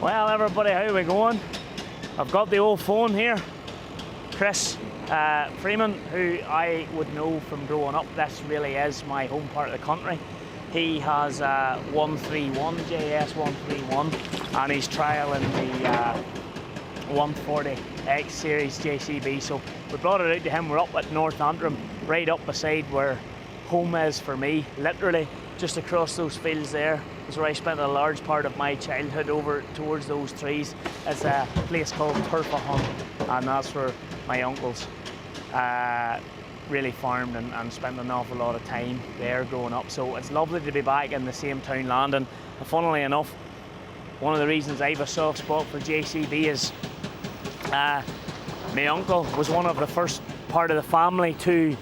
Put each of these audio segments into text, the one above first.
Well, everybody, how are we going? I've got the old phone here. Chris Freeman, who I would know from growing up. This really is my home part of the country. He has a 131 JS131 and he's trialling the 140X series JCB. So we brought it out to him. We're up at North Antrim, right up beside where home is for me, literally just across those fields there is where I spent a large part of my childhood. Over towards those trees is a place called Turfahun, and that's where my uncles really farmed and spent an awful lot of time there growing up. So it's lovely to be back in the same town landing. And funnily enough, one of the reasons I have a soft spot for JCB is my uncle was one of the first part of the family to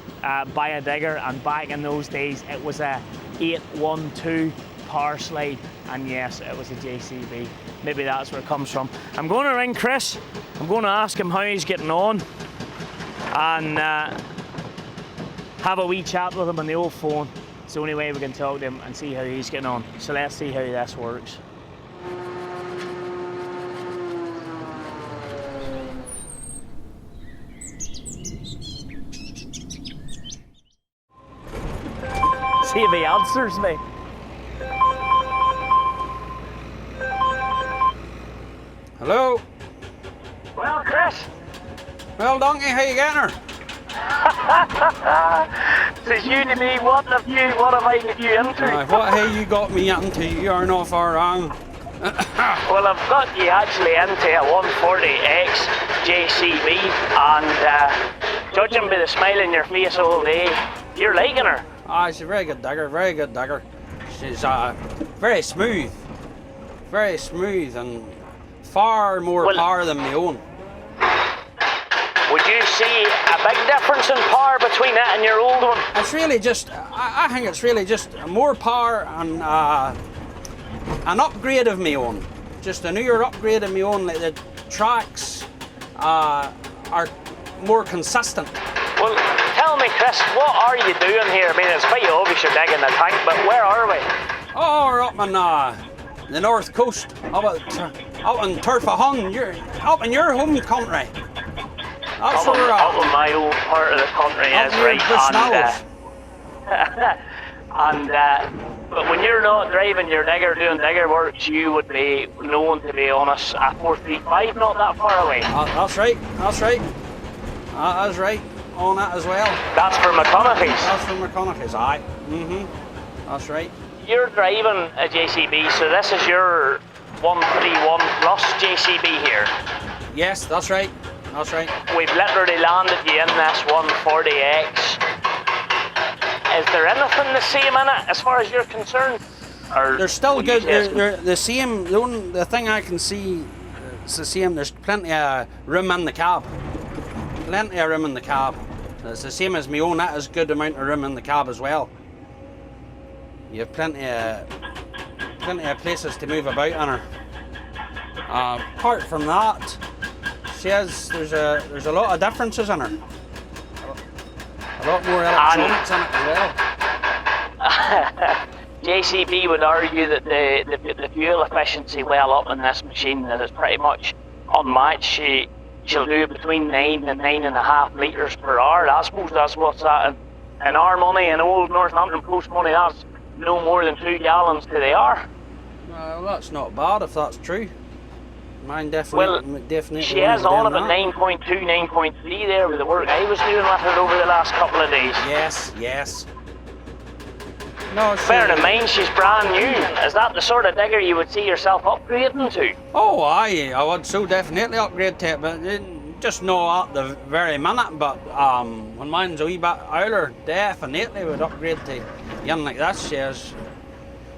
buy a digger, and back in those days it was a 812 power slide, and yes, it was a JCB. Maybe that's where it comes from. I'm going to ring Chris. I'm going to ask him how he's getting on and have a wee chat with him on the old phone. It's the only way we can talk to him and see how he's getting on. So let's see how this works. See if he answers me. Hello? Well, Chris. Well, Donkey, how you getting her? Says you to me, what have I got you into? What have you got me into? You are not far wrong. Well, I've got you actually into a 140X JCB, and judging by the smile in your face all day, you're liking her. Ah, she's a very good digger, very good digger. She's very smooth and far more power than my own. Would you see a big difference in power between it and your old one? It's really just, I think it's really just more power and an upgrade of my own. Just a newer upgrade of my own. Like the tracks are more consistent. Well, tell me, Chris, what are you doing here? I mean, it's quite obvious you're digging the tank, but where are we? Oh, we're up on the north coast, up in Turfahun. You're up in your home country. That's where we're at. Up in my old part of the country is right. But when you're not driving your digger doing digger works, you would be known to be on a 435, not that far away. That's right. That is right. On that as well. That's for McConaughey's. That's for McConaughey's, aye. That's right. You're driving a JCB, so this is your 131 Plus JCB here. Yes, that's right. That's right. We've literally landed you in this 140X. Is there anything the same in it as far as you're concerned? Or they're still good. They're the same. The thing I can see is the same. There's plenty of room in the cab. Plenty of room in the cab. It's the same as my own. That is good amount of room in the cab as well. You have plenty of places to move about on her. Apart from that, there's a lot of differences in her. A lot more electronics in it as well. JCB would argue that the fuel efficiency well up in this machine that is pretty much unmatched. She'll do between 9 and 9.5 litres per hour. I suppose that's what's that in our money, in old North Antrim Post money, that's no more than 2 gallons to the hour. Well, that's not bad if that's true. Mine definitely. She is on about 9.2, 9.3 there with the work I was doing with her over the last couple of days. Yes. No, bearing in mind she's brand new. Is that the sort of digger you would see yourself upgrading to? Oh, aye, I would so definitely upgrade to it, but just not at the very minute. But when mine's a wee bit older, definitely would upgrade to one like this.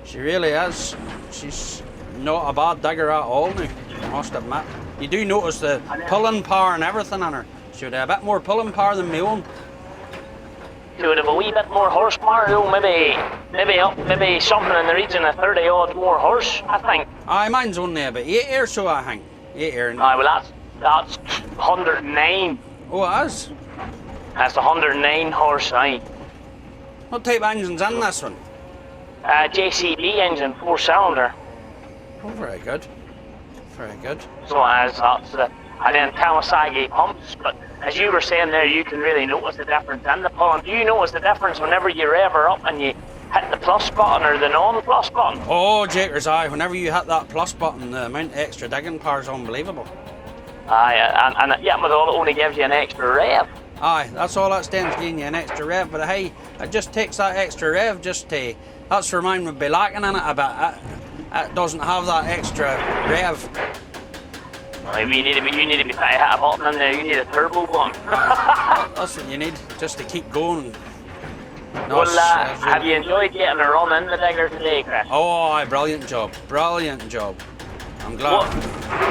She really is. She's not a bad digger at all now, I must admit. You do notice the pulling power and everything on her. She would have a bit more pulling power than my own. She would have a wee bit more horsepower though, maybe something in the region of 30 odd more horse, I think. Aye, mine's only about 80 or so, I think. 80 or... Aye, well that's 109. Oh, it is? That's 109 horse, aye. What type of engine's in this one? JCB engine, 4-cylinder. Oh, very good. Very good. So it is, that's the, and then Kawasaki pumps, but as you were saying there, you can really notice the difference in the pulling. Do you notice the difference whenever you rev her up and you hit the plus button or the non-plus button? Oh, Jakers, aye. Whenever you hit that plus button, the amount of extra digging power is unbelievable. Aye, and yeah, with all, it only gives you an extra rev. Aye, that's all that's doing, is giving you an extra rev. But hey, it just takes that extra rev just to. That's where mine would be lacking in it a bit. It doesn't have that extra rev. You need to be fit to hit a button in there. You need a turbo button. That's what you need, just to keep going. No, Well, have you enjoyed getting a run in the digger today, Chris? Oh, aye, brilliant job. Brilliant job. I'm glad.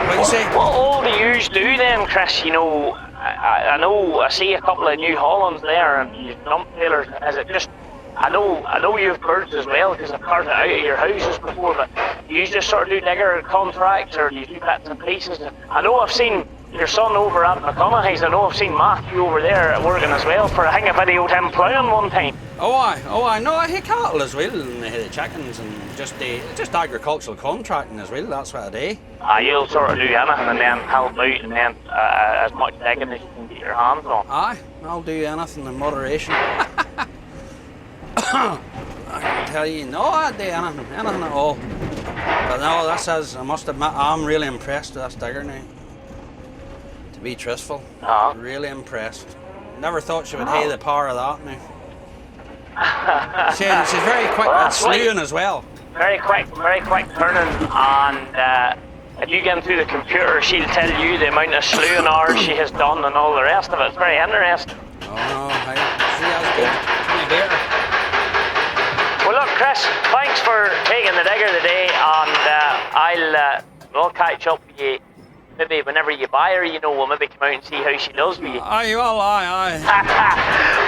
What do you say? What all do you do then, Chris? You know, I know I see a couple of New Hollands there and you dump trailers. Is it just, I know you have birds as well because I've carted it out of your houses before, but do you just sort of do digger contracts or do you do bits and pieces? I know I've seen your son over at McConaughey's. I know I've seen Matthew over there working as well for, I think I videoed him ploughing one time. Oh aye, no, I hate cattle as well, and I hate chickens, and just agricultural contracting as well, that's what I do. You'll sort of do anything and then help out and then as much digging as you can get your hands on. Aye, I'll do anything in moderation. I can tell you, no, I'd do anything at all. But no, this is, I must admit, I'm really impressed with this digger now. To be truthful, really impressed. Never thought she would have the power of that now. She's very quick at slewing as well. Very quick turning, and if you get into the computer, she'll tell you the amount of slewing hours she has done and all the rest of it. It's very interesting. Oh no, see, that's good. Any better. Well look, Chris, thanks for taking the digger today, and we'll catch up with you. Maybe whenever you buy her, you know, we'll maybe come out and see how she does with you. Aye, well, aye.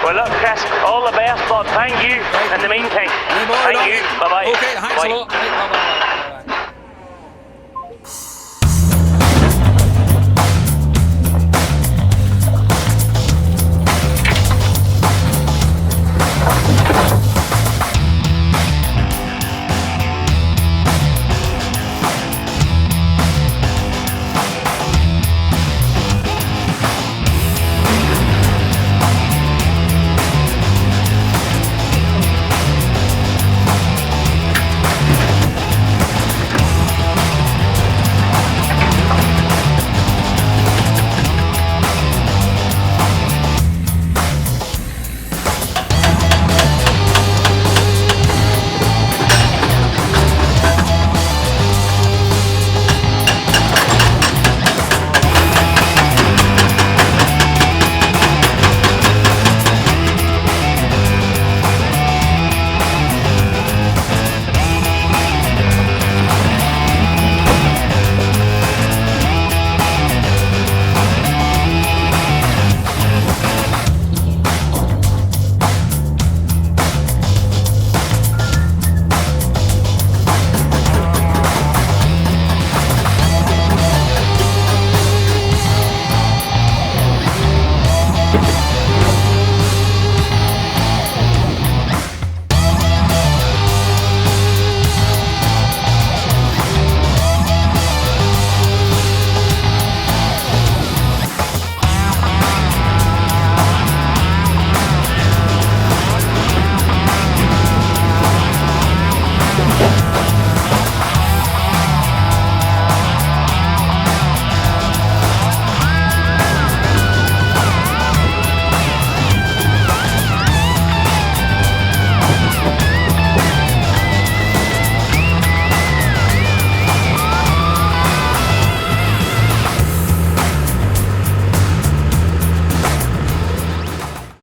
Well, look, Chris, all the best, bud. Thank you in the meantime. Thank you. Bye-bye. Okay, thanks Bye. a lot. Bye-bye.